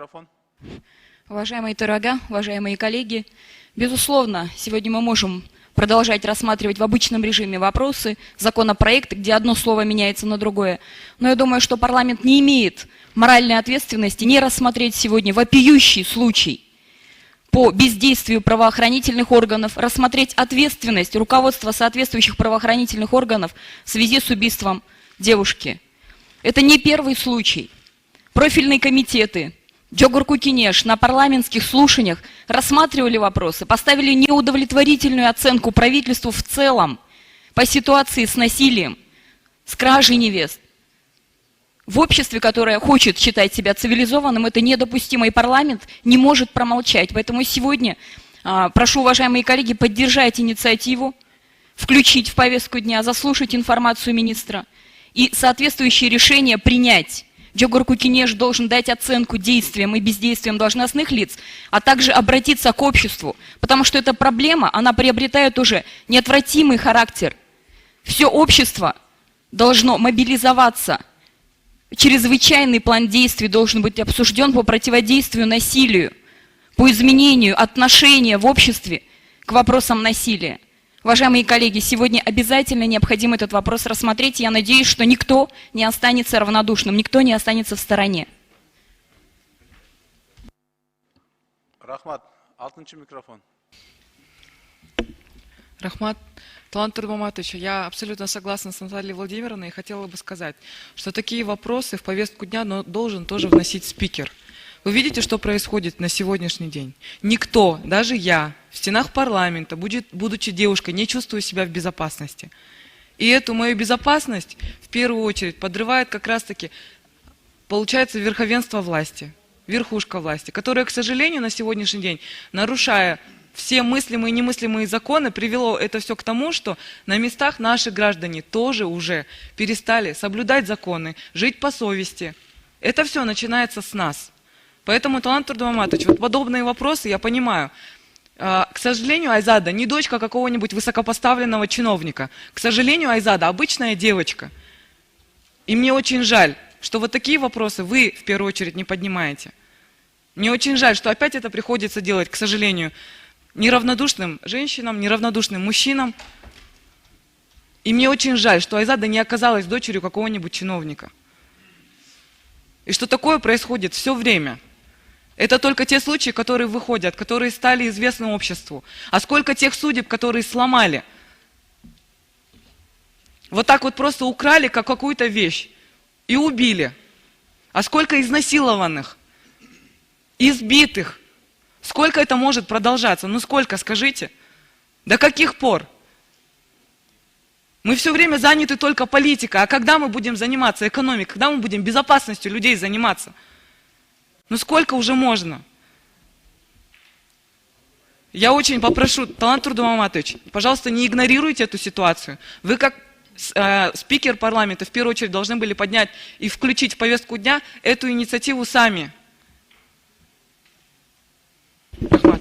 микрофон. Уважаемые Турага, уважаемые коллеги, безусловно, сегодня мы можем продолжать рассматривать в обычном режиме вопросы, законопроекты, где одно слово меняется на другое. Но я думаю, что парламент не имеет моральной ответственности не рассмотреть сегодня вопиющий случай по бездействию правоохранительных органов, рассмотреть ответственность руководства соответствующих правоохранительных органов в связи с убийством девушки. Это не первый случай. Профильные комитеты Джогур-Кукинеш на парламентских слушаниях рассматривали вопросы, поставили неудовлетворительную оценку правительству в целом по ситуации с насилием, с кражей невест. В обществе, которое хочет считать себя цивилизованным, это недопустимо, и парламент не может промолчать. Поэтому сегодня прошу, уважаемые коллеги, поддержать инициативу, включить в повестку дня, заслушать информацию министра и соответствующие решения принять. Джогур-Кукинеш должен дать оценку действиям и бездействиям должностных лиц, а также обратиться к обществу, потому что эта проблема, она приобретает уже неотвратимый характер. Все общество должно мобилизоваться. Чрезвычайный план действий должен быть обсужден по противодействию насилию, по изменению отношения в обществе к вопросам насилия. Уважаемые коллеги, сегодня обязательно необходимо этот вопрос рассмотреть. Я надеюсь, что никто не останется равнодушным, никто не останется в стороне. Рахмат, 6-й микрофон. Рахмат, Талант Турдумаматович, я абсолютно согласна с Натальей Владимировной и хотела бы сказать, что такие вопросы в повестку дня должен тоже вносить спикер. Вы видите, что происходит на сегодняшний день? Никто, даже я, в стенах парламента, будучи девушкой, не чувствую себя в безопасности. И эту мою безопасность, в первую очередь, подрывает как раз-таки, получается, верховенство власти, верхушка власти, которая, к сожалению, на сегодняшний день, нарушая все мыслимые и немыслимые законы, привело это все к тому, что на местах наши граждане тоже уже перестали соблюдать законы, жить по совести. Это все начинается с нас. Поэтому, Талант Турдумаматович, вот подобные вопросы я понимаю. К сожалению, Айзада не дочка какого-нибудь высокопоставленного чиновника. К сожалению, Айзада обычная девочка. И мне очень жаль, что вот такие вопросы вы в первую очередь не поднимаете. Мне очень жаль, что опять это приходится делать, к сожалению, неравнодушным женщинам, неравнодушным мужчинам. И мне очень жаль, что Айзада не оказалась дочерью какого-нибудь чиновника. И что такое происходит все время. Это только те случаи, которые выходят, которые стали известны обществу. А сколько тех судеб, которые сломали? Вот так вот просто украли как какую-то вещь и убили. А сколько изнасилованных, избитых? Сколько это может продолжаться? Ну сколько, скажите? До каких пор? Мы все время заняты только политикой, а когда мы будем заниматься экономикой, когда мы будем безопасностью людей заниматься? Ну сколько уже можно? Я очень попрошу, Талант Турдумаматович, пожалуйста, не игнорируйте эту ситуацию. Вы как спикер парламента в первую очередь должны были поднять и включить в повестку дня эту инициативу сами. Рахмат.